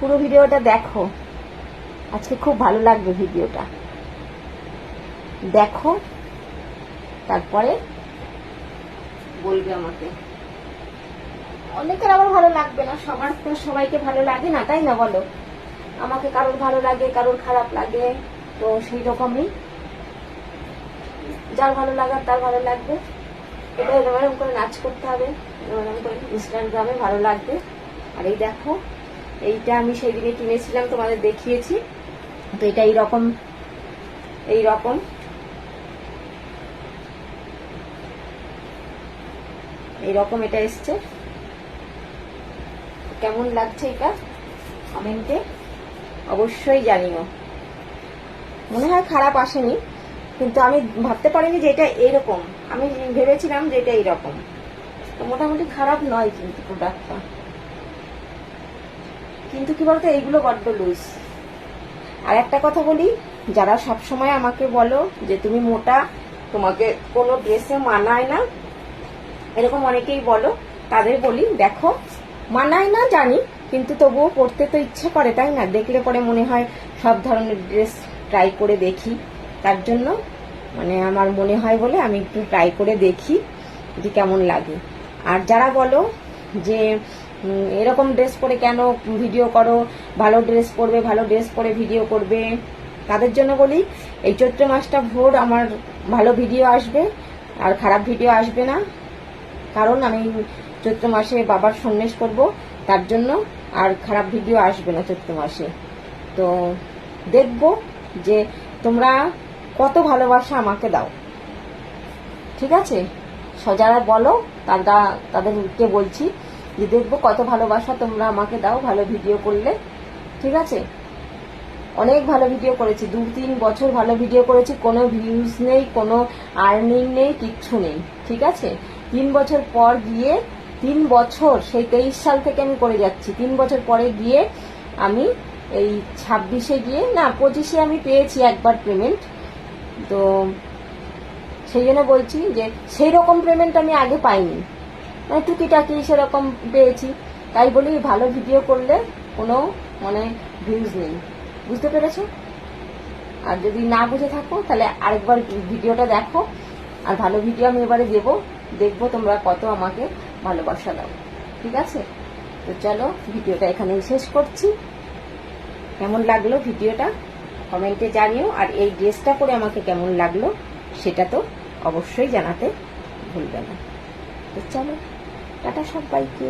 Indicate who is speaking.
Speaker 1: পুরো ভিডিওটা দেখো, আজকে খুব ভালো লাগবে ভিডিওটা দেখো, তারপরে বলবে আমাকে। অনেকের আবার ভালো লাগবে না, সবার তো সবাইকে ভালো লাগে না, তাই না বলো? আমাকে কারোর ভালো লাগে, কারোর খারাপ লাগে, তো সেই রকমই যার ভালো লাগার তার ভালো লাগবে। এটা এরকম করে নাচ করতে হবে, এরকম করে ইনস্টাগ্রামে ভালো লাগবে। আর এই দেখো, এইটা আমি সেই দিনে কিনেছিলাম, তোমাদের দেখিয়েছি। তো এটা এইরকম এইরকম এটা এসছে। কেমন লাগছে এটা কমেন্টে অবশ্যই জানিও। মনে হয় খারাপ আসেনি, কিন্তু আমি ভাবতে পারিনি যে এটা এরকম। আমি ভেবেছিলাম যে এটা এইরকম। তো মোটামুটি খারাপ নয় কিন্তু প্রোডাক্টটা। কিন্তু কি বলতো, এইগুলো বড্ড লুজ। আর একটা কথা বলি, যারা সব সময় আমাকে বলো যে তুমি মোটা, তোমাকে কোনো ড্রেসে মানায় না, এরকম অনেকেই বলো, তাদের বলি দেখো, মানায় না জানি, কিন্তু তবুও পরতে তো ইচ্ছে করে, তাই না? দেখলে পরে মনে হয় সব ধরনের ড্রেস ট্রাই করে দেখি, তার জন্য মানে আমার মনে হয় বলে আমি একটু ট্রাই করে দেখি যে কেমন লাগে। আর যারা বলো যে এরকম ড্রেস পরে কেন ভিডিও করো, ভালো ড্রেস পরবে, ভালো ড্রেস পরে ভিডিও করবে, তাদের জন্য বলি এই চৈত্র মাসটা ভোর আমার ভালো ভিডিও আসবে আর খারাপ ভিডিও আসবে না। কারণ আমি চৈত্র মাসে বাবার সন্ন্যাস করব, তার জন্য আর খারাপ ভিডিও আসবে না চৈত্র মাসে। তো দেখবো যে তোমরা কত ভালোবাসা আমাকে দাও, ঠিক আছে? যারা বলো তাদেরকে বলছি যে দেখবো কত ভালোবাসা তোমরা আমাকে দাও ভালো ভিডিও করলে, ঠিক আছে? অনেক ভালো ভিডিও করেছি, 2-3 বছর ভালো ভিডিও করেছি, কোনো ভিউজ নেই, কোনো আর্নিং নেই, কিচ্ছু নেই, ঠিক আছে? 3 বছর পর গিয়ে, 3 বছর, সেই 23 সাল থেকে আমি করে যাচ্ছি, 3 বছর পরে গিয়ে আমি এই 26-এ গিয়ে, না 25-এ আমি পেয়েছি একবার পেমেন্ট। তো সেই জন্য বলছি যে সেই রকম পেমেন্ট আমি আগে পাইনি, মানে টুকিটাকি সেরকম পেয়েছি। তাই বলি ভালো ভিডিও করলে কোনো মানে ভিউজ নেই, বুঝতে পেরেছো? আর যদি না বুঝে থাকো তাহলে আরেকবার ভিডিওটা দেখো। আর ভালো ভিডিও আমি এবারে দেখবো তোমরা কত আমাকে ভালোবাসা দাও, ঠিক আছে? তো চলো ভিডিওটা এখানেই শেষ করছি। কেমন লাগলো ভিডিওটা কমেন্টে জানিও। আর এই ড্রেসটা পরে আমাকে কেমন লাগলো সেটা তো অবশ্যই জানাতে ভুলবে না। তো চলো, টাটা সবাইকে।